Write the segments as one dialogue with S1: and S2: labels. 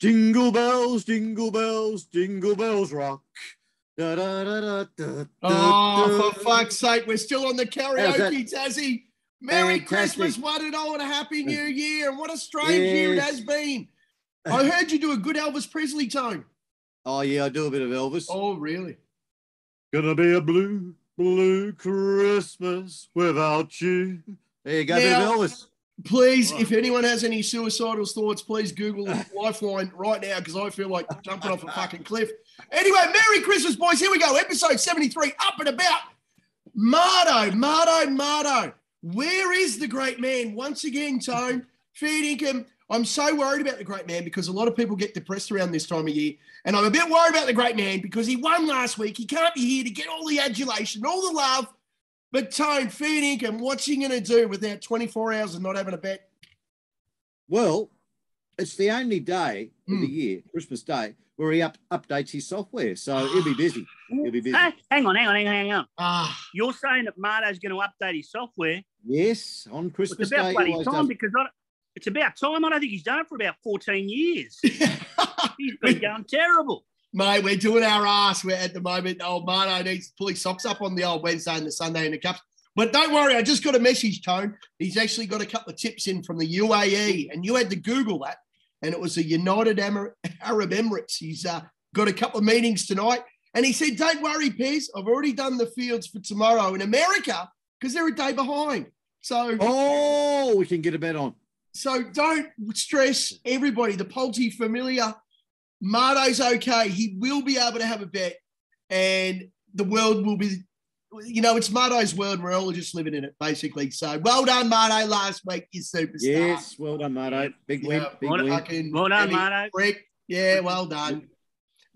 S1: jingle bells rock. Da, da, da, da, da,
S2: Oh, for fuck's sake, we're still on the karaoke, Tassie. Merry
S1: Fantastic.
S2: Christmas, one and all, and a Happy New Year. And what a strange year it has been. I heard you do a good Elvis Presley tone.
S1: Oh, yeah, I do a bit of Elvis.
S2: Oh, really?
S1: Gonna be a blue, blue Christmas without you. There you go, bit of Elvis.
S2: Please, if anyone has any suicidal thoughts, please Google Lifeline right now because I feel like jumping off a fucking cliff. Anyway, Merry Christmas, boys. Here we go. Episode 73, up and about. MArto. Where is the great man? Once again, Tone, fair income. I'm so worried about the great man because a lot of people get depressed around this time of year. And I'm a bit worried about the great man because he won last week. He can't be here to get all the adulation, all the love. But Tone, fair income, what's he going to do without 24 hours of not having a bet?
S1: Well, it's the only day of the year, Christmas Day, where he updates his software. So he'll be busy.
S3: Hey, hang on. You're saying that Marto's going to update his software?
S1: Yes, on Christmas Day.
S3: It's about bloody time because it's about time. I don't think he's done it for about 14 years. He's been going terrible.
S2: Mate, we're doing our ass. We're at the moment. Old Marto needs to pull his socks up on the old Wednesday and the Sunday in the Cups. But don't worry, I just got a message, Tone. He's actually got a couple of tips in from the UAE, and you had to Google that, and it was the United Arab Emirates. He's got a couple of meetings tonight, and he said, don't worry, Pez, I've already done the fields for tomorrow in America because they're a day behind. So,
S1: we can get a bet on.
S2: So don't stress, everybody. The Polty familiar, Marto's okay. He will be able to have a bet, and the world will be, it's Marto's world, and we're all just living in it, basically. So well done, Marto, last week, you superstar.
S1: Yes, well done, Marto. Big win.
S3: Well done, Marto.
S2: Yeah, well done.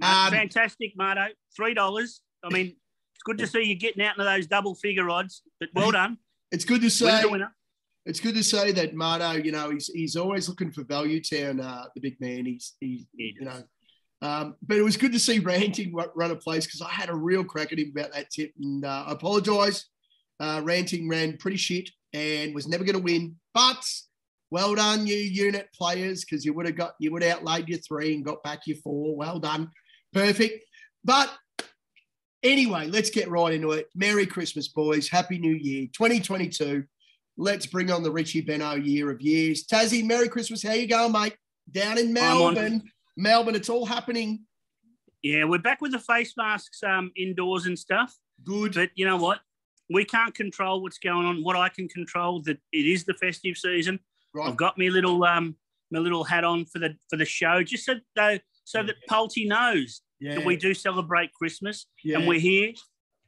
S3: Fantastic, Marto. $3. I mean, it's good to see you getting out into those double-figure odds, but well done.
S2: It's good to say. It's good to say that Marto, he's always looking for value, Town, the big man. But it was good to see Ranting run a place because I had a real crack at him about that tip, and I apologise. Ranting ran pretty shit and was never going to win, but well done, you unit players, because you would have outlaid your 3 and got back your 4. Well done, perfect. But anyway, let's get right into it. Merry Christmas, boys. Happy New Year, 2022. Let's bring on the Richie Benno year of years. Tassie, Merry Christmas. How you going, mate? Down in Melbourne. Melbourne, it's all happening.
S3: Yeah, we're back with the face masks indoors and stuff.
S2: Good.
S3: But you know what? We can't control what's going on. What I can control, that it is the festive season. Right. I've got my little hat on for the show, just so that Polty knows that we do celebrate Christmas and we're here.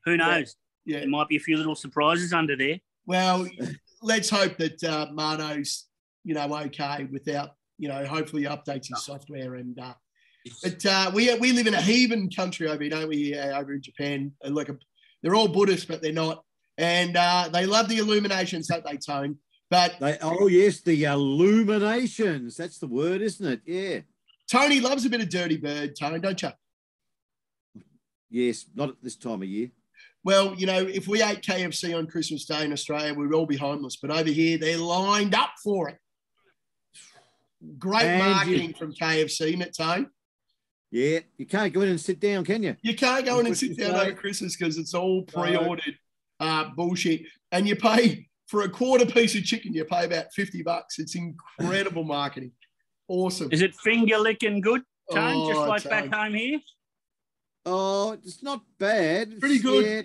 S3: Who knows? Yeah. There might be a few little surprises under there.
S2: Well, let's hope that Marto's, okay without, hopefully updates his software. And but we live in a heathen country over here, don't we? Over in Japan, they're all Buddhists, but they're not, and they love the illuminations, don't they, Tone? But
S1: the illuminations. That's the word, isn't it? Yeah.
S2: Tony loves a bit of Dirty Bird, Tone, don't you?
S1: Yes, not at this time of year.
S2: Well, if we ate KFC on Christmas Day in Australia, we'd all be homeless. But over here, they're lined up for it. Great marketing from KFC, isn't it, Tone?
S1: Yeah, you can't go in and sit down, can you?
S2: You can't go in and sit down over Christmas because it's all pre-ordered bullshit. And you pay for a quarter piece of chicken, you pay about $50. It's incredible marketing. Awesome.
S3: Is it finger licking good, Tone, just like back home here?
S1: Oh, it's not bad. It's
S2: pretty good.
S1: Yeah,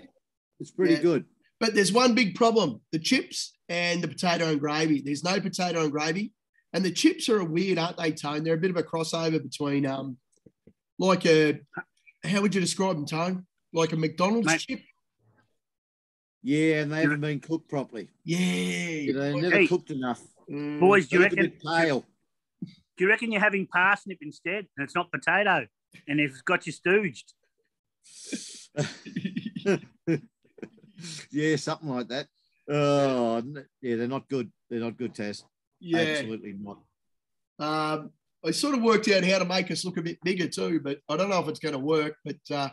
S1: it's pretty good.
S2: But there's one big problem, the chips and the potato and gravy. There's no potato and gravy. And the chips are weird, aren't they, Tone? They're a bit of a crossover between how would you describe them, Tone? Like a McDonald's chip?
S1: Yeah, and they haven't been cooked properly.
S2: Yeah.
S1: They're never cooked enough.
S3: Boys, do you reckon you're having parsnip instead and it's not potato and it's got you stooged?
S1: Yeah, something like that. Oh, yeah, they're not good. They're not good, Taz.
S2: Yeah,
S1: absolutely not.
S2: I sort of worked out how to make us look a bit bigger too, but I don't know if it's going to work. But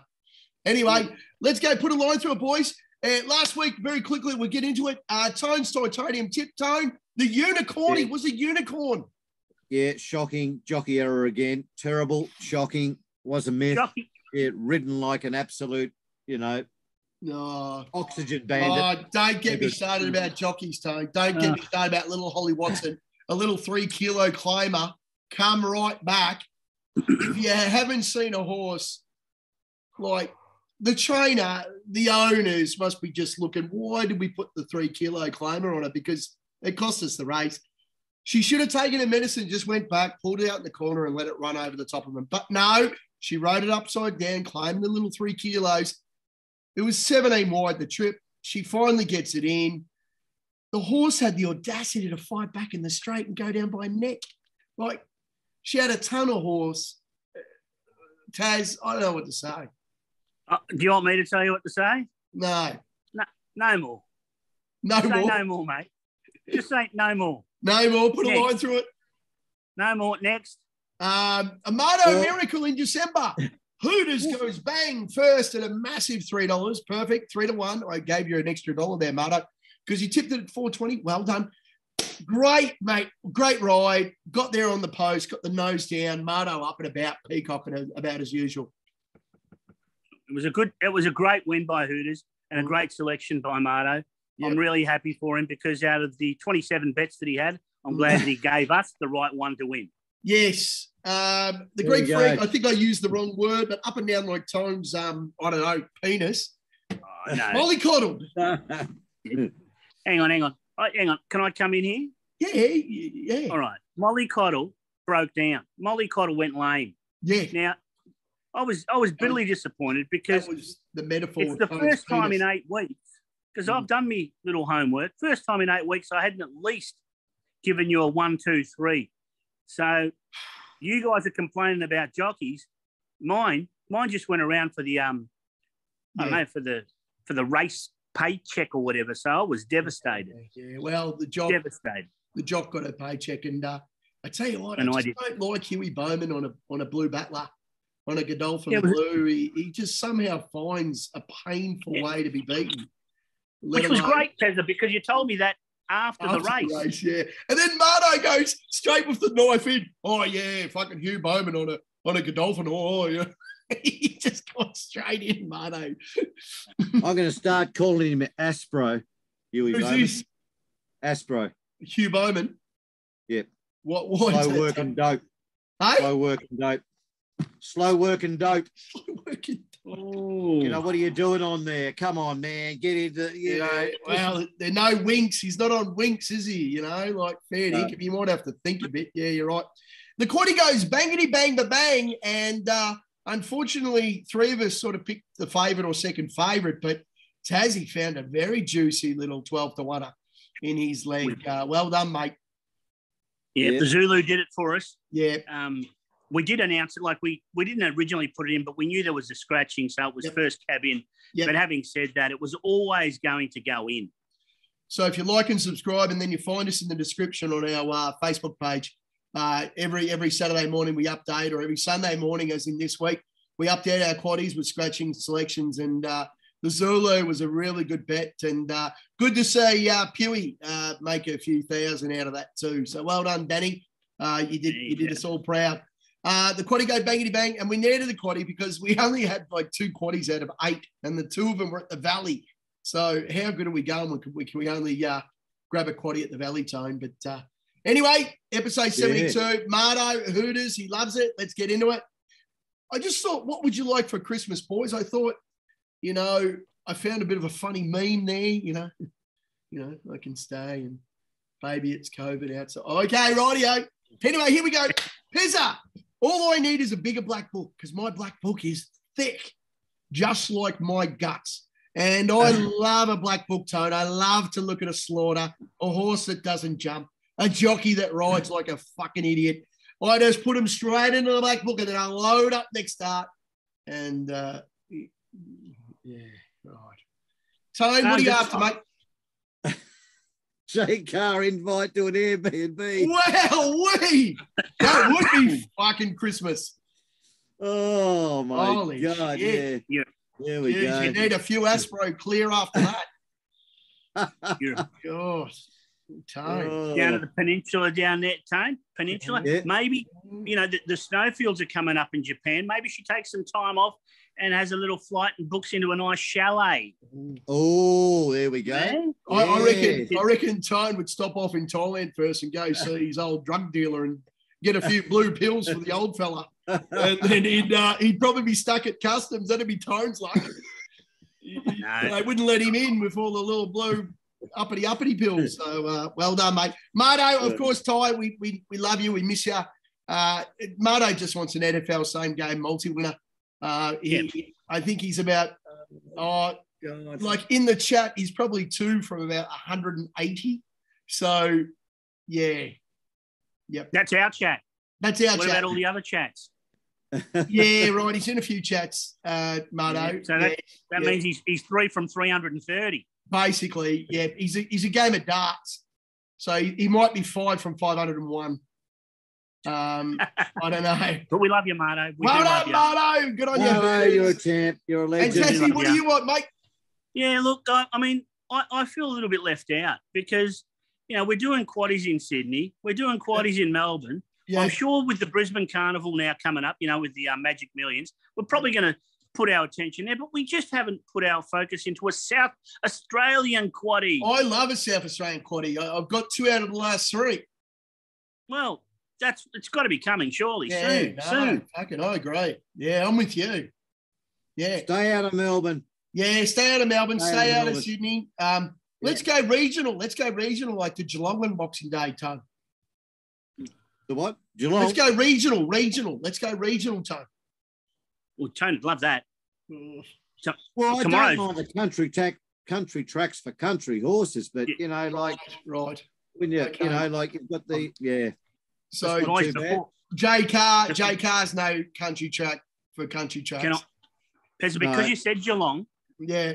S2: anyway, let's go put a line through it, boys. Last week, very quickly, we'll get into it. Tone's titanium tip, Tone. The unicorn, he was a unicorn.
S1: Yeah, shocking. Jockey error again. Terrible. Shocking. Was a myth.
S3: Jockey.
S1: Yeah, ridden like an absolute,
S2: No.
S1: oxygen bandit.
S2: Oh, don't get me started about jockeys, Tony. Don't get me started about little Holly Watson, a little 3 kilo claimer, come right back. If you haven't seen a horse, like the trainer, the owners must be just looking, why did we put the 3 kilo claimer on it? Because it cost us the race. She should have taken her medicine, just went back, pulled it out in the corner and let it run over the top of him. But no, she rode it upside down, claimed the little 3 kilos. It was 17 wide, the trip. She finally gets it in. The horse had the audacity to fight back in the straight and go down by neck. Like, she had a ton of horse. Taz, I don't know what to say.
S3: Do you want me to tell you what to say?
S2: No.
S3: No more.
S2: No more?
S3: No more, mate. Just say no more.
S2: No more. Put a line through it.
S3: No more. Next.
S2: MArto Miracle in December. Hooters goes bang first at a massive $3. Perfect. 3-1. I gave you an extra $1 there, MArto, because you tipped it at 420. Well done. Great, mate. Great ride. Got there on the post, got the nose down. MArto up and about, peacocking about as usual.
S3: It was a great win by Hooters and a great selection by MArto. Yep. I'm really happy for him because out of the 27 bets that he had, I'm glad that he gave us the right one to win.
S2: Yes. The Greek freak, I think I used the wrong word, but up and down like Tone's, I don't know, penis.
S3: Oh, no.
S2: Mollycoddled.
S3: Hang on. Hang on. Can I come in here?
S2: Yeah.
S3: All right. Mollycoddle broke down. Mollycoddle went lame.
S2: Yeah.
S3: Now, I was bitterly disappointed because
S2: that was the metaphor.
S3: It's the first time in 8 weeks, because I've done my little homework. First time in 8 weeks, I hadn't at least given you a 1, 2, 3. So you guys are complaining about jockeys. Mine just went around for the I don't know, for the race paycheck or whatever. So I was devastated.
S2: Yeah. Well, the jock got a paycheck, and I tell you what, I don't like Huey Bowman on a blue battler, on a Godolphin blue. He just somehow finds a painful way to be beaten.
S3: Which was great, Tezza, because you told me that after the race.
S2: Yeah. And then MArto goes straight with the knife in. Oh, yeah, fucking Hugh Bowman on a Godolphin. Oh, yeah. He just got straight in, MArto.
S1: I'm going to start calling him Aspro.
S2: Who's this?
S1: Aspro.
S2: Hugh Bowman?
S1: Yep.
S2: What
S1: Slow working dope.
S2: Hey?
S1: Slow working dope. Slow working dope.
S2: Slow working dope.
S1: You know, what are you doing on there? Come on, man. Get into,
S2: Well, there are no winks. He's not on winks, is he? You know, like fair dinkum. You might have to think a bit. Yeah, you're right. The quaddie goes bangity bang ba bang, and unfortunately, 3 of us sort of picked the favourite or second favourite, but Tassie found a very juicy little 12-1 in his leg. Well done, mate.
S3: Yeah, the Zulu did it for us.
S2: Yeah.
S3: We did announce it, like we didn't originally put it in, but we knew there was a scratching, so it was first cab in. Yep. But having said that, it was always going to go in.
S2: So if you like and subscribe, and then you find us in the description on our Facebook page, every Saturday morning we update, or every Sunday morning, as in this week, we update our quaddies with scratching selections. And the Zulu was a really good bet, and good to see Pewey make a few thousand out of that too. So well done, Danny. You did us all proud. The quaddie go bangity bang, and we needed the quaddie because we only had like 2 quaddies out of 8, and the 2 of them were at the Valley. So how good are we going? We only grab a quaddie at the Valley, Tone. But anyway, episode 72, MArto, Hooters, he loves it. Let's get into it. I just thought, what would you like for Christmas, boys? I thought, I found a bit of a funny meme there, I can stay and baby, it's COVID outside. Okay, rightio. Anyway, here we go. Pizza. All I need is a bigger black book, because my black book is thick, just like my guts. And I love a black book, Tone. I love to look at a slaughter, a horse that doesn't jump, a jockey that rides like a fucking idiot. I just put them straight into the black book, and then I load up next start. And, right. Tone, what are you after, mate?
S1: J-car invite to an Airbnb.
S2: Wow, that would be fucking Christmas.
S1: Oh, my
S2: Holy
S1: God.
S2: Shit.
S1: Yeah. There we go.
S2: You need a few Aspro clear after that.
S3: Yeah.
S2: God. Tone.
S3: Down at the peninsula down there, Tone. Peninsula.
S1: Yeah.
S3: Maybe, the snowfields are coming up in Japan. Maybe she takes some time off and has a little flight and books into a nice chalet.
S1: Oh, there we go.
S3: Yeah.
S2: I reckon Tone would stop off in Thailand first and go see his old drug dealer and get a few blue pills for the old fella. And then he'd probably be stuck at customs. That'd be Tone's luck.
S3: No.
S2: They wouldn't let him in with all the little blue uppity pills. So well done, mate. MArto, of course, Ty, we love you. We miss you. MArto just wants an NFL same game multi-winner. I think he's about, like in the chat, he's probably 2 from about 180. So, yeah. Yep.
S3: That's our chat.
S2: That's our
S3: What
S2: chat.
S3: about all the other chats?
S2: Yeah, right. He's in a few chats, MArto.
S3: Yeah, so that means he's 3 from 330.
S2: Basically, yeah. He's a game of darts. So he might be 5 from 501. I don't know.
S3: But we love you, MArto.
S2: Well done, MArto. Good on you.
S1: No, you're a champ. You're a
S2: And
S1: legend.
S2: Tessie, what do you want, mate?
S3: Yeah, look, I feel a little bit left out because, we're doing quaddies in Sydney. We're doing quaddies in Melbourne.
S2: Yeah.
S3: I'm sure with the Brisbane Carnival now coming up, with the Magic Millions, we're probably going to put our attention there, but we just haven't put our focus into a South Australian quaddie.
S2: I love a South Australian quaddie. I've got 2 out of the last 3.
S3: Well, it's got to be coming, surely,
S2: Yeah,
S3: soon.
S2: Fucking, I agree. Yeah, I'm with you. Yeah.
S1: Stay out of Melbourne.
S2: Yeah, stay out of Melbourne, stay out of
S1: Melbourne.
S2: Sydney. Let's go regional. Let's go regional like the Geelong and Boxing Day, Tone.
S1: The what? Geelong.
S2: Let's go regional. Let's go regional, Tone.
S3: Well, Tony, love that. So,
S1: Well, I
S3: tomorrow,
S1: don't mind the country tracks for country horses, but
S2: Right.
S1: when you
S2: Okay.
S1: like you've got the
S2: So
S1: That's not
S3: guys,
S1: too bad.
S2: J Car's no country track for country tracks.
S3: because
S1: No.
S3: you said Geelong,
S2: Yeah,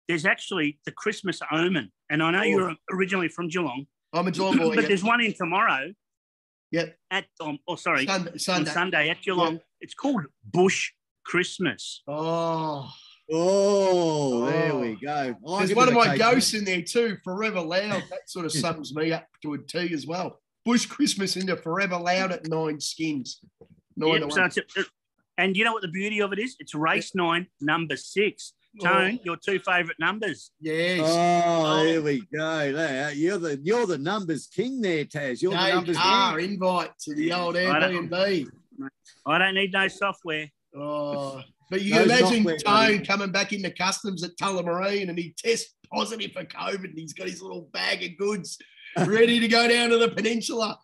S3: there's actually the Christmas Omen. And I know you're originally from Geelong,
S2: I'm a Geelong boy.
S3: but
S2: Yeah.
S3: there's one in tomorrow
S2: Yep.
S3: at, on
S2: Sunday.
S3: Sunday at Geelong.
S2: Yeah.
S3: It's called Bush Christmas.
S2: Oh,
S1: there we go.
S2: there's one of my ghosts in there too. Forever Loud. That sort of sums me up to a T as well. Bush Christmas into Forever Loud at 9 skins. 9 to
S3: Yep, so
S2: 1.
S3: and you know what the beauty of it is? It's race 9, number 6. Tone, your 2 favourite numbers.
S2: Yes.
S1: Oh, there we go. There, you're the numbers king there, Taz. You're the numbers king.
S2: Invite to the old Airbnb.
S3: I don't need no software.
S2: Oh, but you
S1: No
S2: can imagine
S1: software,
S2: Tone
S1: buddy.
S2: coming back into customs at Tullamarine and he tests positive for COVID and he's got his little bag of goods ready to go down to the peninsula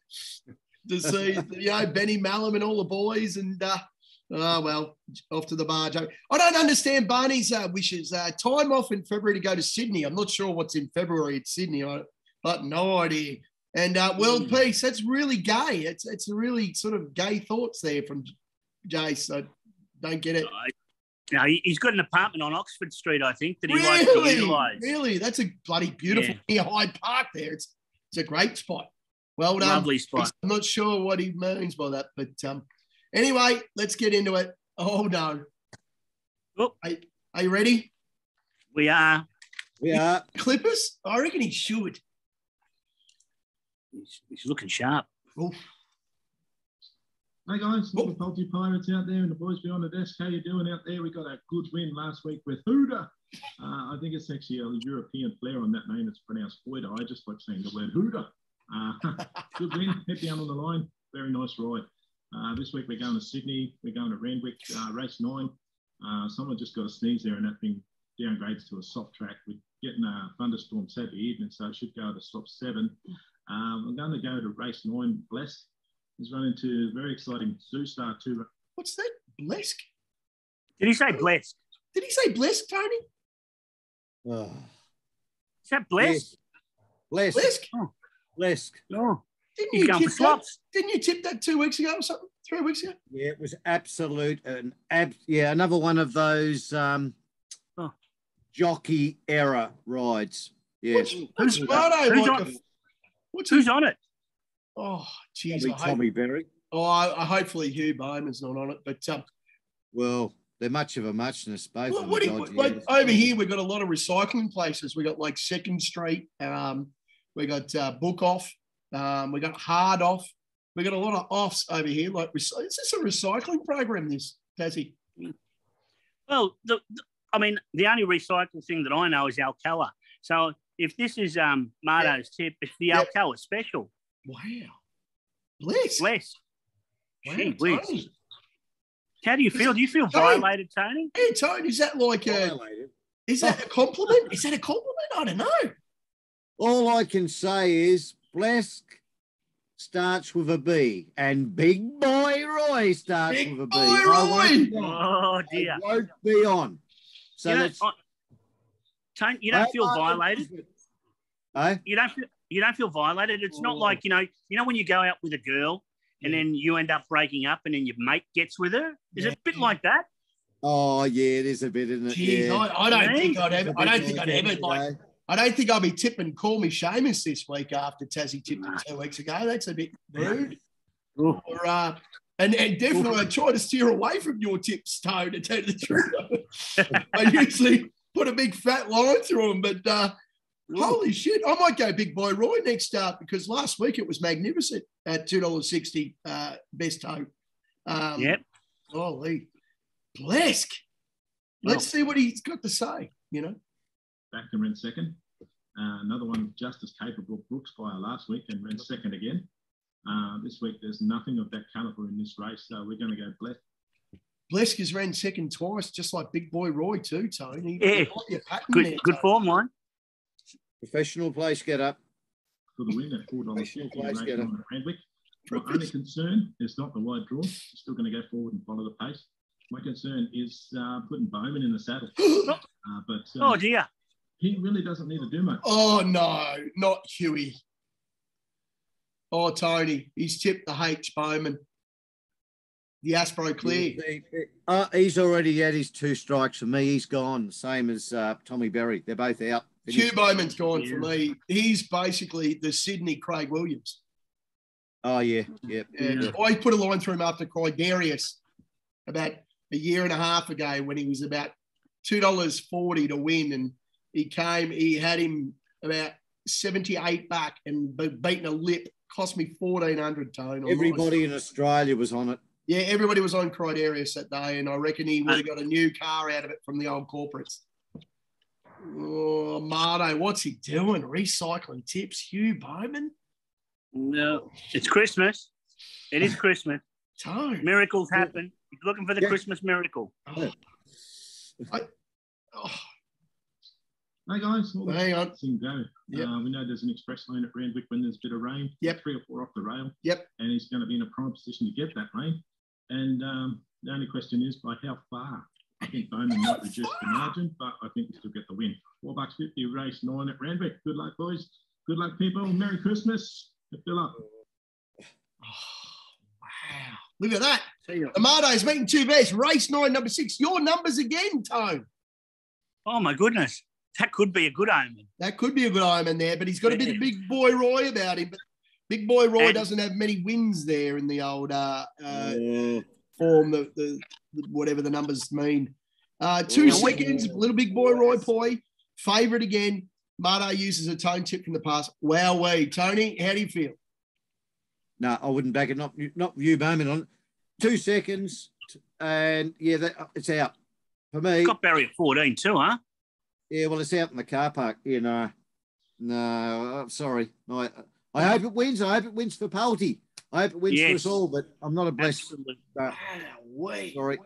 S2: to see, Benny Mallam and all the boys and, off to the bar, Joe. I don't understand Barney's wishes. Time off in February to go to Sydney. I'm not sure what's in February at Sydney. I have no idea. And world peace, that's really gay. It's really sort of gay thoughts there from Jace. I don't get it.
S3: He's got an apartment on Oxford Street, I think, that he likes to utilise.
S2: Really? That's a bloody beautiful near Hyde Park there. It's a great spot. Well done.
S3: Lovely spot.
S2: I'm not sure what he means by that, but anyway, let's get into it. Oh, no.
S3: Oh.
S2: Are you ready?
S3: We are.
S1: Yeah.
S2: Clippers? I reckon he should.
S3: He's looking sharp.
S2: Oof.
S4: Hey guys, all the Poultry Pirates out there and the boys behind the desk, how you doing out there? We got a good win last week with Huda. I think it's actually a European flair on that name. It's pronounced Huda. I just like saying the word Huda. Good win, head down on the line. Very nice ride. This week we're going to Sydney. We're going to Randwick, race 9. Someone just got a sneeze there and that thing downgrades to a soft track. We're getting a thunderstorm Saturday evening, so it should go to stop 7. I'm going to go to race 9, Blessed. He's running to very exciting Zoo Star 2.
S2: What's that? Blesk?
S3: Did he say blessed?
S2: Did he say Blesk, Tony?
S1: Oh.
S3: Is that blessed?
S1: Blesk.
S2: Blesk?
S3: Oh.
S1: Blesk.
S3: No.
S2: Didn't
S3: He's
S2: you
S3: going for
S2: tip that?
S3: slops.
S2: Didn't you tip that 2 weeks ago or something? 3 weeks ago?
S1: Yeah, it was absolute another one of those jockey era rides. Yes.
S2: What's
S3: Who's on it?
S2: Oh, geez.
S1: Tommy Berry.
S2: I hopefully Hugh Bowman's not on it, but
S1: Well, they're much of a muchness, both of
S2: What
S1: them.
S2: do you, like over here, we've got a lot of recycling places. We got like Second Street. We got Book Off. We got Hard Off. We got a lot of offs over here. Like, is this a recycling program? This, Tassie?
S3: Well, I mean, the only recycled thing that I know is Alcoa. So if this is Marto's tip, it's the Alcoa special.
S2: Wow. Bless.
S3: Wow,
S2: Tony.
S3: How do you feel? Do you feel violated, Tony?
S2: Hey, Tony, is that like is that a compliment? Is that a compliment? I don't know.
S1: All I can say is Blesk starts with a B and Big Boy Roy starts with a B.
S3: Oh, dear.
S1: I won't be on. So
S3: Tony, you don't feel violated?
S1: Eh?
S3: You don't feel violated? It's not like, you know when you go out with a girl and then you end up breaking up and then your mate gets with her? Is it a bit like that?
S1: Oh, yeah, it is a bit, isn't it?
S2: Jeez,
S1: Yeah.
S2: I don't think I'd ever like. I don't think I'll be tipping Call Me Seamus this week after Tassie tipped him 2 weeks ago. That's a bit rude. Or, and definitely I try to steer away from your tips, Tone, to tell you the truth. I usually put a big fat line through them, but holy shit, I might go Big Boy Roy next start because last week it was magnificent at $2.60 best hope.
S3: Yep.
S2: Holy Blesk. Let's see what he's got to say, you know.
S4: Back to ran second. Another one just as capable of Brooks by last week and ran second again. This week there's nothing of that calibre in this race, so we're going to go Blesk.
S2: Blesk has ran second twice, just like Big Boy Roy too, Tony.
S3: Yeah. Good form line.
S1: Professional place get up.
S4: For the win at $4.50 on Randwick. My only concern is not the wide draw. You're still going to go forward and follow the pace. My concern is putting Bowman in the saddle.
S3: Oh, dear.
S4: He really doesn't need to do much.
S2: Oh, no, not Huey. Oh, Tony, he's tipped the H. Bowman. The Aspro Clear.
S1: He's already had his 2 strikes for me. He's gone, same as Tommy Berry. They're both out.
S2: Hugh Bowman's gone for me. He's basically the Sydney Craig Williams.
S1: Oh, yeah. Yep.
S2: Yeah. I put a line through him after Cridarius about a year and a half ago when he was about $2.40 to win, and he had him about 78 back and beaten a lip. Cost me 1,400, Tone.
S1: Everybody in Australia was on it.
S2: Yeah, everybody was on Cridarius that day, and I reckon he would have got a new car out of it from the old corporates. Oh, MArto, what's he doing? Recycling tips, Hugh Bowman?
S3: No, it's Christmas. It is Christmas.
S2: Tone.
S3: Miracles happen. He's looking for the Christmas miracle.
S4: Hey, guys.
S2: Hang on.
S4: Go. Yep. We know there's an express lane at Randwick when there's a bit of rain.
S2: Yep.
S4: 3 or 4 off the rail.
S2: Yep.
S4: And he's going to be in a prime position to get that rain. And the only question is by how far? I think Bowman might reduce the margin, but I think we still get the win. $4.50, race 9 at Randwick. Good luck, boys. Good luck, people. Merry Christmas. Fill up.
S2: Oh, wow. Look at that. MArto's meeting 2 best. Race 9, number 6. Your numbers again, Tone.
S3: Oh, my goodness. That could be a good omen.
S2: That could be a good omen there, but he's got a bit of Big Boy Roy about him. But Big Boy Roy doesn't have many wins there in the old form, the whatever the numbers mean. 2 seconds, little Big Boy Roy Poi. Favourite again. MArto uses a Tone tip from the past. Wowee. Tony, how do you feel?
S1: No, I wouldn't back it. Not you, Bowman on it. 2 seconds, and yeah, it's out for me.
S3: Got Barry at 14 too, huh?
S1: Yeah, well, it's out in the car park. You know, no, I'm sorry. I hope it wins. I hope it wins for Palty. I hope it wins for us all. But I'm not a blessed. Sorry.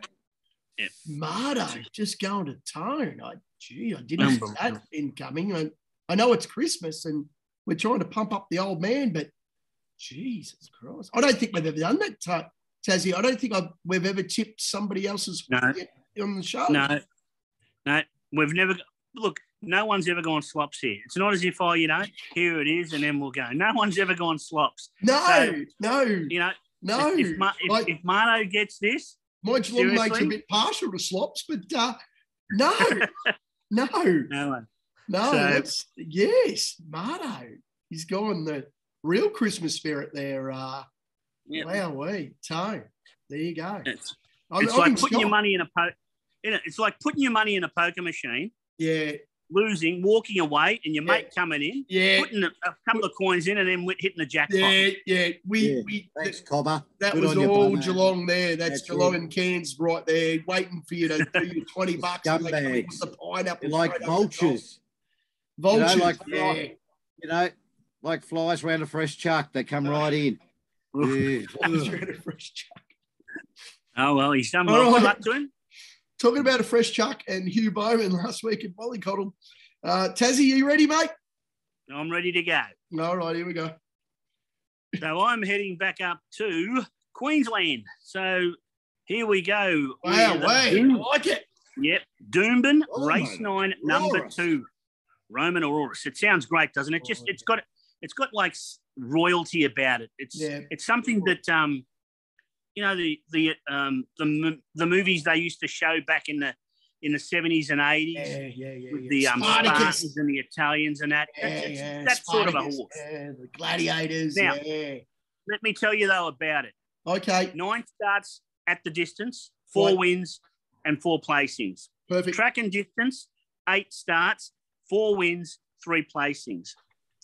S3: Yeah.
S2: MArto just going to Tone. I didn't see that incoming. I know it's Christmas and we're trying to pump up the old man, but Jesus Christ. I don't think we've ever done that, Tassie. I don't think we've ever tipped somebody else's on the show.
S3: No, we've never. Look, no one's ever gone slops here. It's not as if, here it is, and then we'll go. No one's ever gone slops.
S2: No.
S3: If MArto gets this,
S2: my Geelong mate's a bit partial to slops, but no.
S3: No one.
S2: No, yes, MArto. He's gone the real Christmas spirit there. Wowee, Tone. There you go.
S3: It's like putting your money in a It's like putting your money in a poker machine.
S2: Yeah.
S3: Losing, walking away, and your mate coming in, putting a couple of coins in, and then hitting the jackpot.
S2: Yeah.
S1: Thanks, Cobber.
S2: That
S1: Good
S2: was
S1: all
S2: Geelong there. That's Geelong and Cairns right there, waiting for you to do your $20.
S1: Scumbags.
S2: The pineapple.
S1: They're like vultures.
S2: Vultures,
S1: like flies around a fresh chuck. They come right in.
S3: Oh, well, he's done well. Good luck to him.
S2: Talking about a fresh chuck and Hugh Bowman last week at Mollycoddle. Tassie, you ready, mate?
S3: I'm ready to go.
S2: All right, here we go.
S3: So I'm heading back up to Queensland. So here we go.
S2: Wow, I like it.
S3: Yep. Doomben, race 9, number 2. Roman Aurorus. It sounds great, doesn't it? It's got like royalty about it. It's something that the movies they used to show back in the 70s and 80s with the Spartans and the Italians and that. That's sort of a horse.
S2: Yeah, the gladiators.
S3: Now, let me tell you though about it.
S2: Okay.
S3: 9 starts at the distance, 4 wins and 4 placings.
S2: Perfect.
S3: Track and distance, 8 starts, 4 wins, 3 placings.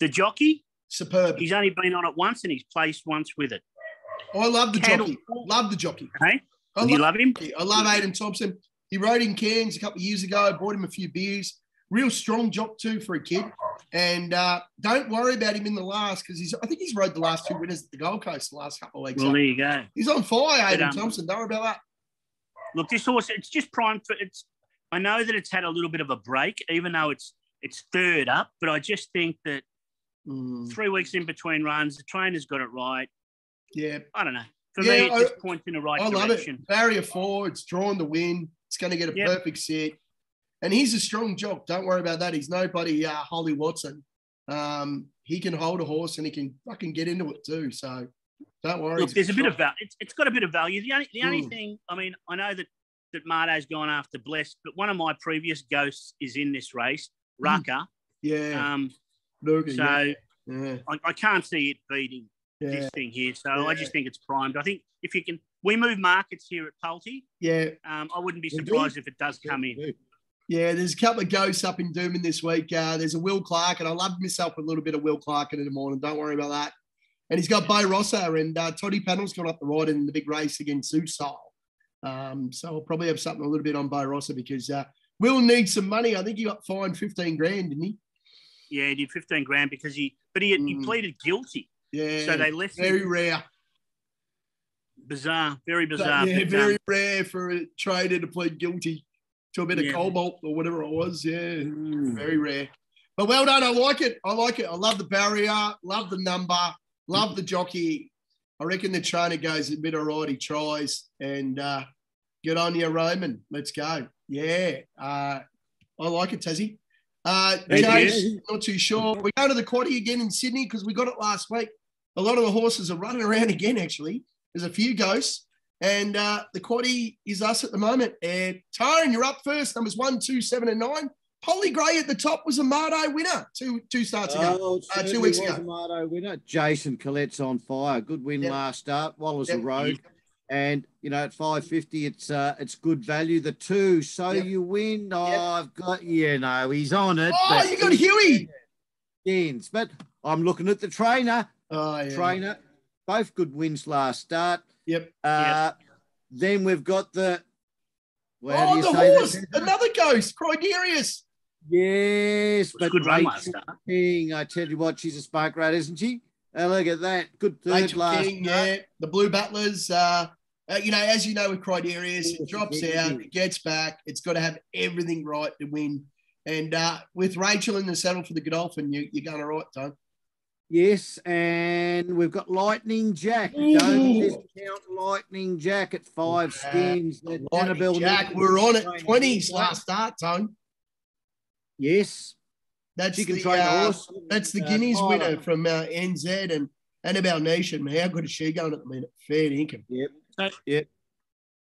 S3: The jockey,
S2: superb.
S3: He's only been on it once and he's placed once with it.
S2: I love the jockey. Love the jockey.
S3: Hey, you love him?
S2: I love Aidan Thompson. He rode in Cairns a couple of years ago. I bought him a few beers. Real strong jock too for a kid. And don't worry about him in the last because I think he's rode the last 2 winners at the Gold Coast the last couple of weeks.
S3: Well, there you go.
S2: He's on fire, Aidan Thompson. Don't worry about that.
S3: Look, this horse, it's just primed for it's. I know that it's had a little bit of a break, even though it's third up. But I just think that 3 weeks in between runs, the trainer's got it right.
S2: Yeah.
S3: I don't know. For me, it just points in the right direction.
S2: I love it. Barrier 4, it's drawn the win. It's going to get a perfect set. And he's a strong jock. Don't worry about that. He's nobody Holly Watson. He can hold a horse and he can fucking get into it too. So don't worry.
S3: Look, there's a bit of value. It's got a bit of value. The only thing, I mean, I know that MArto's gone after Blessed, but one of my previous ghosts is in this race, Rucker.
S2: Yeah.
S3: I can't see it beating this thing here. So I just think it's primed. I think if you can, we move markets here at Pulte.
S2: Yeah.
S3: I wouldn't be surprised if it does come in.
S2: Yeah, there's a couple of ghosts up in Doomben this week. There's a Will Clark, and I love myself with a little bit of Will Clark in the morning. Don't worry about that. And he's got Bo Rossa, and Toddy Panel's gone up the ride in the big race against Zoostyle. So I'll probably have something a little bit on Bo Rossa because Will needs some money. I think he got fined 15 grand, didn't he?
S3: Yeah, he did 15 grand because he pleaded guilty.
S2: Yeah.
S3: So they left
S2: very
S3: him.
S2: Rare.
S3: Bizarre, very bizarre.
S2: Yeah, very rare for a trader to plead guilty to a bit of cobalt or whatever it was. Yeah, very rare. But well done. I like it. I love the barrier. Love the number. Love the jockey. I reckon the trainer goes a bit all right. He tries. And get on you, Roman. Let's go. Yeah. I like it, Tassie. James, not too sure. We're going to the quaddie again in Sydney because we got it last week. A lot of the horses are running around again, actually. There's a few ghosts. And the quaddie is us at the moment. And Tyrone, you're up first. Numbers 1, 2, 7, and 9. Polly Gray at the top was a MArto winner two starts ago. 2 weeks ago.
S1: A MArto winner. Jason Collette's on fire. Good win last start. Wallace a rogue. And, at 550, it's good value. The 2, so you win. Oh, I've got, he's on it.
S2: Oh, you got Huey.
S1: Gains. But I'm looking at the trainer.
S2: Oh, yeah.
S1: Trainer. Both good wins last start.
S2: Yep.
S1: Then we've got the...
S2: the horse. Another ghost. Criderius.
S1: Yes, but
S3: good run last start.
S1: King, I tell you what, she's a spark rat, isn't she? Look at that. Good third
S2: Rachel
S1: last
S2: King,
S1: start.
S2: The Blue Butlers, as you know with Criderius, it drops out, it gets back. It's got to have everything right to win. And with Rachel in the saddle for the Godolphin, you're going all right, Tom.
S1: Yes, and we've got Lightning Jack. Don't discount Lightning Jack at 5 skins.
S2: Lightning Jack, we're on it. 20s last start, Tom.
S1: Yes.
S2: That's the Guineas winner from NZ and Annabelle Nation. How good is she going at the minute? Fair income.
S1: Yep.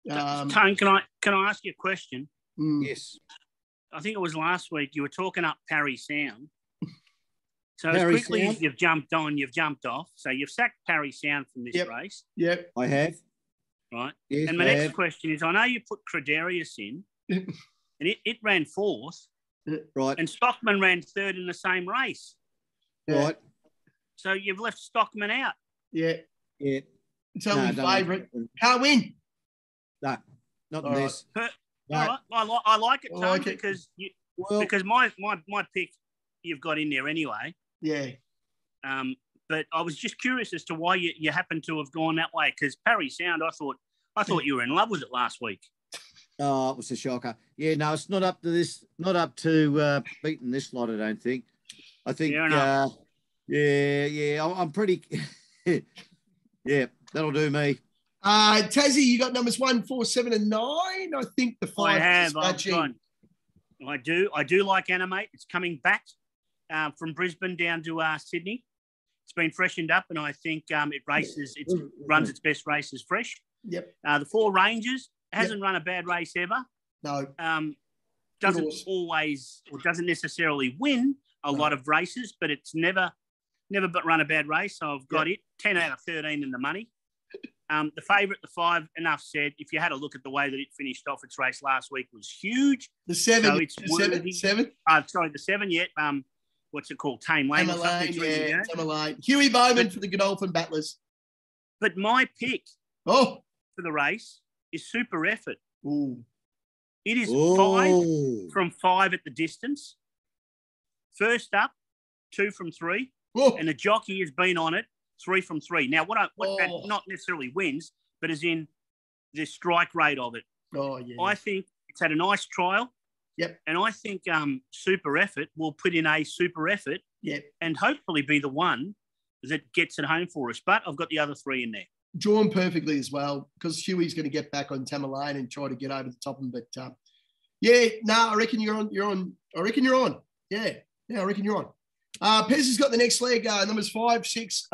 S3: Tone, can I ask you a question?
S1: Yes.
S3: I think it was last week you were talking up Parry Sound. So
S1: Parry
S3: as quickly
S1: Sound?
S3: as you've jumped on, you've jumped off. So you've sacked Parry Sound from this race.
S2: Yep.
S1: I have.
S3: Right.
S1: Yes,
S3: and my next question is, I know you put Criderius in. and it ran fourth.
S1: Right.
S3: And Stockman ran third in the same race.
S1: Right.
S3: So you've left Stockman out.
S2: Yeah.
S1: Yeah.
S2: It's only favourite. Can't win.
S1: No, not in this.
S3: All right. I like it, Tone, because my pick you've got in there anyway.
S2: Yeah.
S3: But I was just curious as to why you happen to have gone that way, because Parry Sound, I thought you were in love with it last week.
S1: Oh, it was a shocker. Yeah, no, it's not up to this. Not up to beating this lot. I don't think. I think. I'm pretty. Yeah, that'll do me.
S2: Tassie, you got numbers 1, 4, 7, and 9. I think the 5.
S3: I have. I do like Animate. It's coming back from Brisbane down to Sydney. It's been freshened up, and I think it runs its best races fresh.
S2: Yep.
S3: The 4 Rangers hasn't run a bad race ever.
S2: No.
S3: Doesn't necessarily win a lot of races, but it's never but run a bad race. So I've got it 10 out of 13 in the money. The favourite, the 5, enough said. If you had a look at the way that it finished off its race last week, was huge.
S2: The 7,
S3: so it's
S2: the 7.
S3: Sorry, the 7. Yeah. What's it called? Tame Lane.
S2: Tame Lane. Huey Bowman for the Godolphin Battlers.
S3: But my pick for the race is Super Effort.
S2: Ooh.
S3: It is 5 from 5 at the distance. First up, 2 from 3. And the jockey has been on it 3 from 3. Now, what that not necessarily wins, but as in the strike rate of it.
S2: Oh, yeah.
S3: I think it's had a nice trial.
S2: Yep.
S3: And I think Super Effort will put in a super effort.
S2: Yep.
S3: And hopefully be the one that gets it home for us. But I've got the other 3 in there.
S2: Drawn perfectly as well, because Huey's going to get back on Tamerlane and try to get over the top of him. But I reckon you're on. I reckon you're on. Yeah, I reckon you're on. Pez has got the next leg, numbers 5, 6,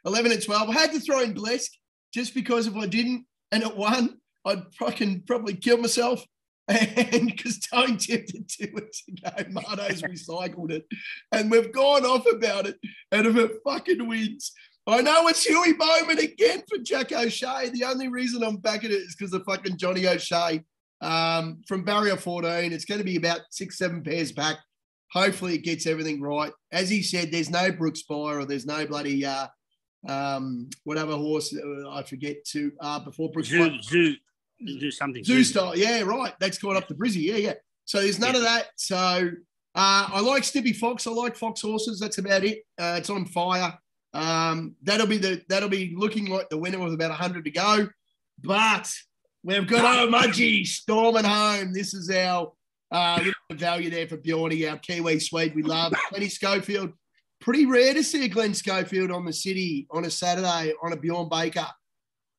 S2: 11, and 12. I had to throw in Blesk just because if I didn't and it won, I'd fucking probably kill myself. And because Tone tipped it 2 weeks ago, MArto's recycled it. And we've gone off about it. And if it fucking wins, I know it's Huey Bowman again for Jack O'Shea. The only reason I'm backing it is because of fucking Johnny O'Shea from barrier 14. It's going to be about 6, 7 pairs back. Hopefully it gets everything right. As he said, there's no Brooks Spire or there's no bloody whatever horse I forget to before Brooks Spire. Zoo style. Yeah, right. That's caught up to Brizzy. Yeah. So there's none of that. So I like Stippy Fox. I like Fox horses. That's about it. It's on fire. That'll be looking like the winner with about 100 to go. But we've got Mudgee storming home. This is our little value there for Bjorny, our Kiwi Swede we love. Glennie Schofield. Pretty rare to see a Glenn Schofield on the city on a Saturday on a Bjorn Baker.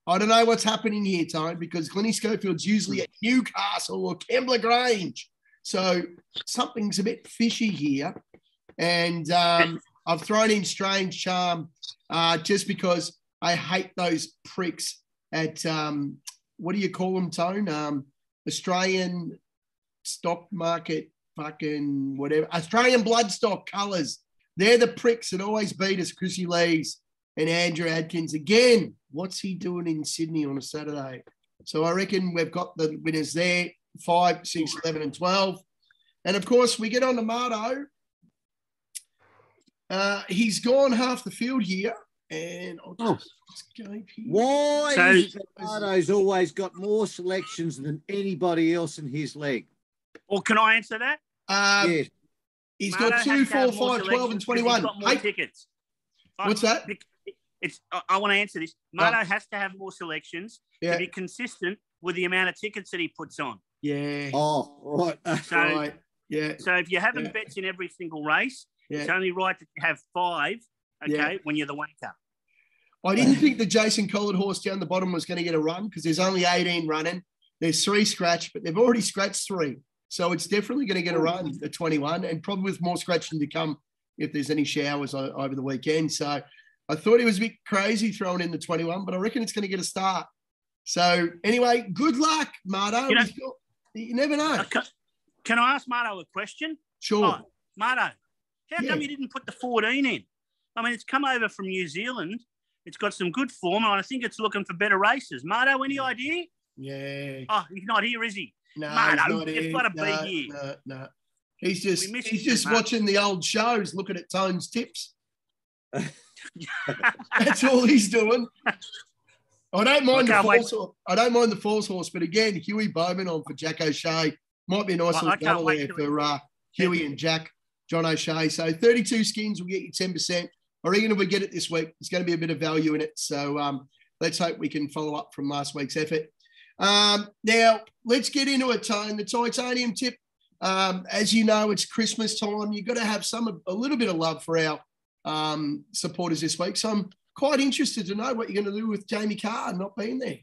S2: I don't know what's happening here, Tone, because Glennie Schofield's usually at Newcastle or Kembla Grange. So something's a bit fishy here. And I've thrown in Strange Charm just because I hate those pricks at, what do you call them, Tone? Australian stock market, fucking whatever. Australian bloodstock colours. They're the pricks that always beat us, Chrissy Lees and Andrew Adkins. Again, what's he doing in Sydney on a Saturday? So I reckon we've got the winners there, 5, 6, 11, and 12. And, of course, we get on to MArto. He's gone half the field here. And I'll just escape here.
S1: Why is MArto's always got more selections than anybody else in his leg?
S3: Or can I answer that?
S1: Yes.
S2: He's got 2, 4, 5, 12, and 21.
S3: He's got more tickets.
S2: What's that?
S3: I want to answer this. MArto has to have more selections to be consistent with the amount of tickets that he puts on.
S2: Yeah.
S1: Oh, right.
S3: So,
S2: right. Yeah.
S3: So if you're having bets in every single race, it's only right that you have 5, when you're the wanker.
S2: I didn't think the Jason Collard horse down the bottom was going to get a run because there's only 18 running. There's 3 scratched, but they've already scratched 3. So it's definitely going to get a run at 21 and probably with more scratching to come if there's any showers over the weekend. So I thought he was a bit crazy throwing in the 21, but I reckon it's going to get a start. So anyway, good luck, MArto. You never know.
S3: Can I ask MArto a question?
S2: Sure.
S3: MArto, how come you didn't put the 14 in? I mean, it's come over from New Zealand. It's got some good form, and I think it's looking for better races. MArto, any idea?
S2: Yeah.
S3: Oh, he's not here, is he?
S2: No,
S3: Marto, you've got to be here.
S2: No. He's just watching the old shows, looking at Tone's tips. That's all he's doing. I don't mind the false horse, but again, Huey Bowman on for Jack O'Shea. Might be a nice little double there for Huey and Jack, John O'Shea. So 32 skins will get you 10%. I reckon if we get it this week, there's going to be a bit of value in it. So let's hope we can follow up from last week's effort. Now, let's get into it, Tone. The titanium tip, as you know, it's Christmas time. You've got to have a little bit of love for our supporters this week. So I'm quite interested to know what you're going to do with Jamie Carr not being there.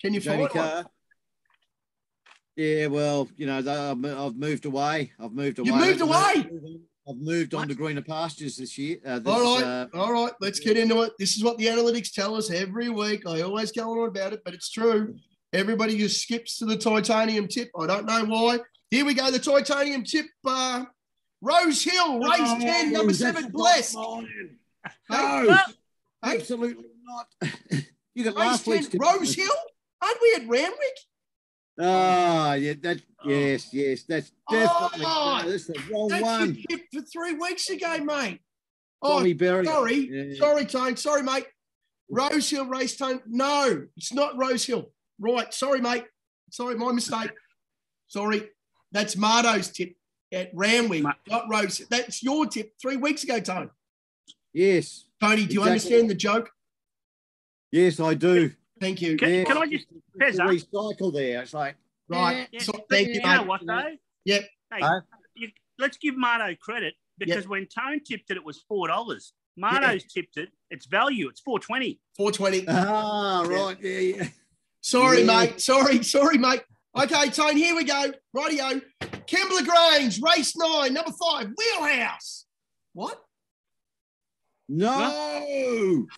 S2: Can you find one?
S1: Yeah, well, you know, I've moved away.
S2: You moved away?
S1: I've moved on to greener pastures this year.
S2: All right. Let's get into it. This is what the analytics tell us every week. I always go on about it, but it's true. Everybody just skips to the titanium tip. I don't know why. Here we go. The titanium tip. Rose Hill, race 10, number 7, Blessed.
S1: No, absolutely not. You got last week's tip.
S2: Rose Hill? Aren't we at Randwick?
S1: Oh, yeah, yes, that's definitely that's the wrong one.
S2: That's your tip for 3 weeks ago, mate.
S1: Sorry, Barry.
S2: Sorry, Tone. Sorry, mate. Rose Hill race, Tone. No, it's not Rose Hill. Right. Sorry, mate. Sorry, my mistake. Sorry. That's MArto's tip at Randwick, not Rose. That's your tip 3 weeks ago, Tone.
S1: Yes.
S2: Tony, do you understand the joke?
S1: Yes, I do.
S2: Thank you.
S3: Can I just
S1: recycle there? It's like
S2: right.
S3: Yeah,
S2: so, thank you,
S3: you know what though?
S2: Yep.
S3: Hey, let's give Marto credit because when Tone tipped it was $4. Marto's tipped it. It's value. It's $4.20.
S2: $4.20.
S1: Ah, right. Yeah.
S2: Sorry, mate. Sorry, mate. Okay, Tone. Here we go. Rightio. Kembla Grange, race 9, number 5, Wheelhouse. What?
S1: No.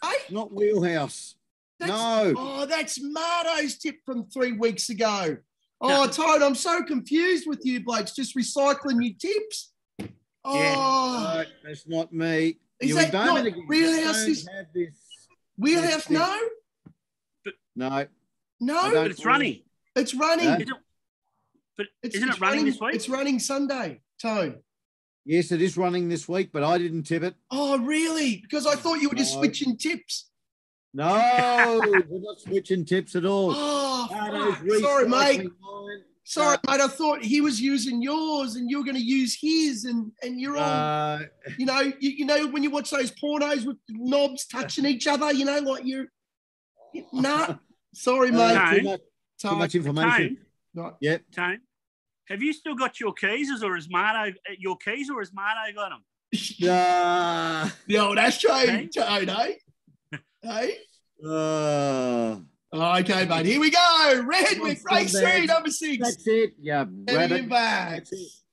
S2: Hey?
S1: Not Wheelhouse. No.
S2: Oh, that's Marto's tip from 3 weeks ago. Oh, Tone, I'm so confused with you blokes, just recycling your tips. Oh,
S1: no, that's not me.
S2: Is that not Wheelhouse? Wheelhouse? No.
S1: No.
S2: But
S3: it's running.
S2: It's running.
S3: But isn't it running this week?
S2: It's running Sunday, Tone.
S1: Yes, it is running this week, but I didn't tip it.
S2: Oh, really? Because I thought you were just switching tips.
S1: No, we're not switching tips at all.
S2: Oh, sorry, mate. Sorry, mate. I thought he was using yours and you were going to use his, and you're all, you know, when you watch those pornos with knobs touching each other, you know, like you're. Nah, sorry, mate.
S1: Too much information.
S2: Right.
S1: Yep.
S3: Tone, have you still got your keys, or has Marto got them?
S2: The old ashtray, Tone, eh? Hey? Okay, mate. Here we go. Randwick, race 3, number 6.
S1: That's it. Yeah,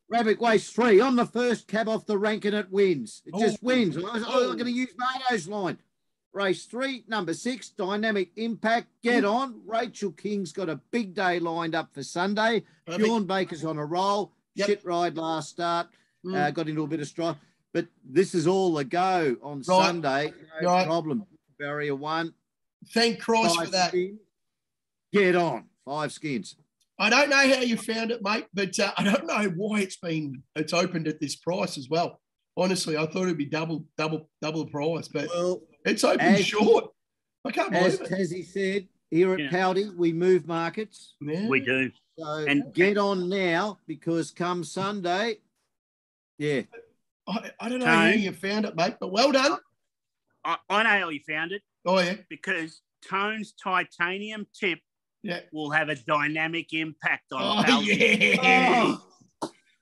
S1: Rabbit race 3 on the first cab off the rank and it wins. It just wins. I'm going to use Marto's line. Race 3, number 6, Dynamic Impact. Get on. Rachel King's got a big day lined up for Sunday. Bjorn Baker's on a roll. Shit ride last start. Got into a bit of strife. But this is all a go on Sunday. No problem. Barrier 1.
S2: Thank Christ for that.
S1: Skins. Get on. 5 skins.
S2: I don't know how you found it, mate, but I don't know why it's opened at this price as well. Honestly, I thought it'd be double the price, but it's opened short. I can't believe it.
S1: As Tassie said, here at Pouty, we move markets.
S3: Yeah. We do.
S1: So get on now, because come Sunday,
S2: I don't know how you found it, mate, but well done.
S3: I know how you found it.
S2: Oh, yeah?
S3: Because Tone's titanium tip will have a dynamic impact on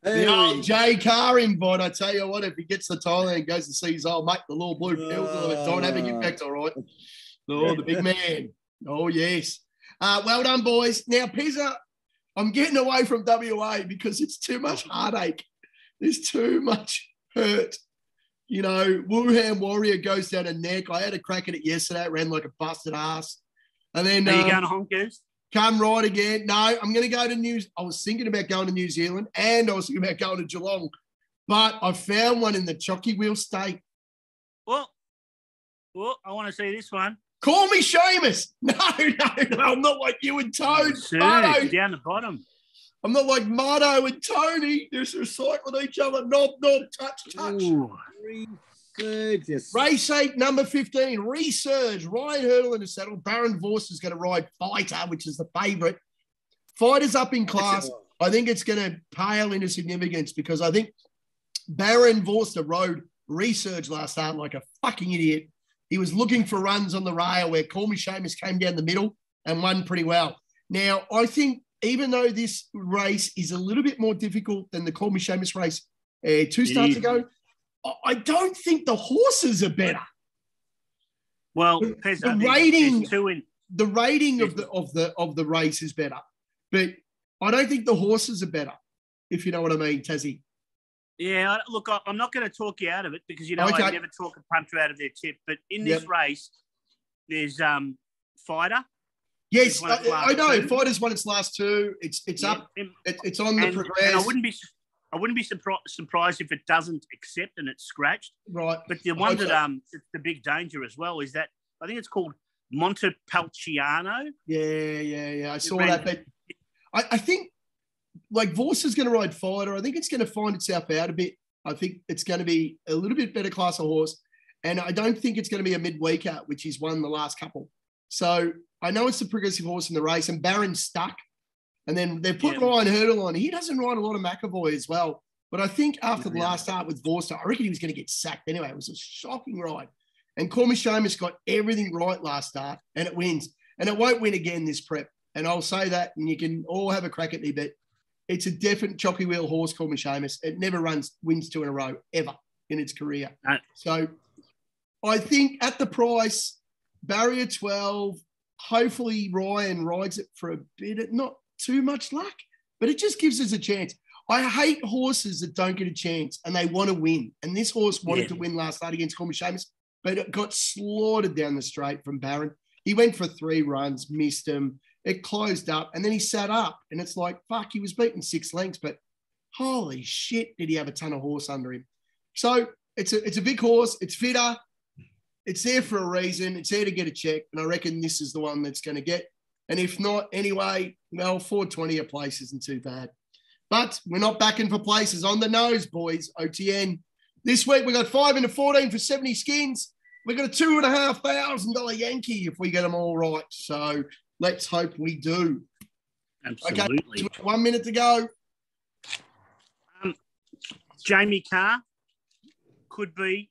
S2: The old J Car invite, I tell you what, if he gets to Thailand and goes to see his old mate, the little blue pill, dynamic impact, all right. Oh, the big man. Oh, yes. Well done, boys. Now, Pizza, I'm getting away from WA because it's too much heartache. There's too much hurt. You know, Wuhan Warrior goes down a neck. I had a crack at it yesterday. It ran like a busted ass. And then...
S3: Are you going to Honkers?
S2: Come right again. No, I'm going to go to I was thinking about going to New Zealand, and I was thinking about going to Geelong. But I found one in the Jockey Wheel State.
S3: Well, I want to see this one.
S2: Call me Seamus. No, I'm not like you and Toad.
S3: Down the bottom.
S2: I'm not like MArto and Tony. They're recycling each other. Knob, touch.
S3: Ooh.
S2: Resurge. Race 8, number 15, Resurge. Ryan Hurdle in the saddle. Baron Vorst is going to ride Fighter, which is the favourite. Fighter's up in class. I think it's going to pale into significance because I think Baron Vorster rode Resurge last start like a fucking idiot. He was looking for runs on the rail where Call Me Seamus came down the middle and won pretty well. Now, I think even though this race is a little bit more difficult than the Call Me Seamus race 2 starts ago, I don't think the horses are better.
S3: Well,
S2: the rating of the race is better, but I don't think the horses are better, if you know what I mean, Tassie.
S3: Yeah, look, I'm not going to talk you out of it because, I never talk a punter out of their tip. But in this race, there's Fighter.
S2: Yes, I know. 2. Fighter's won its last 2. It's up. It's on the progress.
S3: And I wouldn't be surprised if it doesn't accept and it's scratched.
S2: Right.
S3: But the one that it's the big danger as well is that I think it's called Montepulciano.
S2: Yeah. I saw that. But I think like Vorst is going to ride Fighter. I think it's going to find itself out a bit. I think it's going to be a little bit better class of horse. And I don't think it's going to be a midweeker, which he's won the last couple. So I know it's the progressive horse in the race, and Barron's stuck. And then they've put Ryan Hurdle on. He doesn't ride a lot of McAvoy as well. But I think after the last start with Vorster, I reckon he was going to get sacked anyway. It was a shocking ride. And Call Me Seamus got everything right last start, and it wins. And it won't win again this prep. And I'll say that, and you can all have a crack at me, but it's a definite jockey wheel horse, Call Me Seamus. It never wins 2 in a row, ever, in its career.
S3: No.
S2: So I think at the price, barrier 12, hopefully Ryan rides it for a bit. Not too much luck, but it just gives us a chance. I hate horses that don't get a chance and they want to win. And this horse wanted to win last night against Call Me Seamus, but it got slaughtered down the straight from Barron. He went for 3 runs, missed him. It closed up, and then he sat up, and it's like, fuck, he was beaten 6 lengths, but holy shit, did he have a ton of horse under him. So it's a big horse. It's fitter. It's there for a reason. It's there to get a check, and I reckon this is the one that's going to get. And if not, anyway, well, 420 a place isn't too bad. But we're not backing for places. On the nose, boys, OTN. This week, we got 5 into 14 for 70 skins. We got a $2,500 Yankee if we get them all right. So let's hope we do.
S3: Absolutely.
S2: Okay, 1 minute to go.
S3: Jamie Carr could be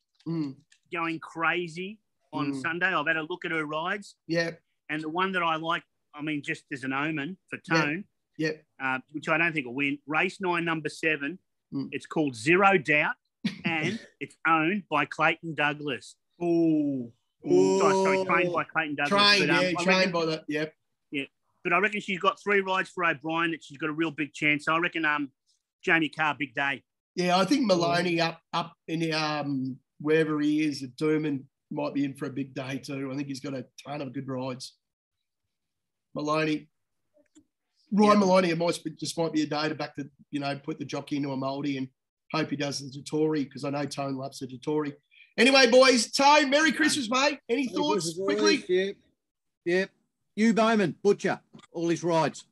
S3: going crazy on Sunday. I've had a look at her rides.
S2: Yeah.
S3: And the one that I like, I mean, just as an omen for Tone, which I don't think will win, race 9, number 7. It's called Zero Doubt, and it's owned by Clayton Douglas. Trained by Clayton Douglas.
S2: Trained by that, yep.
S3: Yeah, but I reckon she's got 3 rides for O'Brien that she's got a real big chance. So I reckon Jamie Carr, big day.
S2: Yeah, I think Maloney up in wherever he is at Dooman might be in for a big day too. I think he's got a ton of good rides. Maloney, Maloney, it might be a day to back the, put the jockey into a mouldy and hope he does the Jatori, because I know Tone loves the Jatori. Anyway, boys, Tone, Merry Christmas, mate. Any thoughts quickly?
S1: Yep. Hugh Bowman, butcher, all his rides.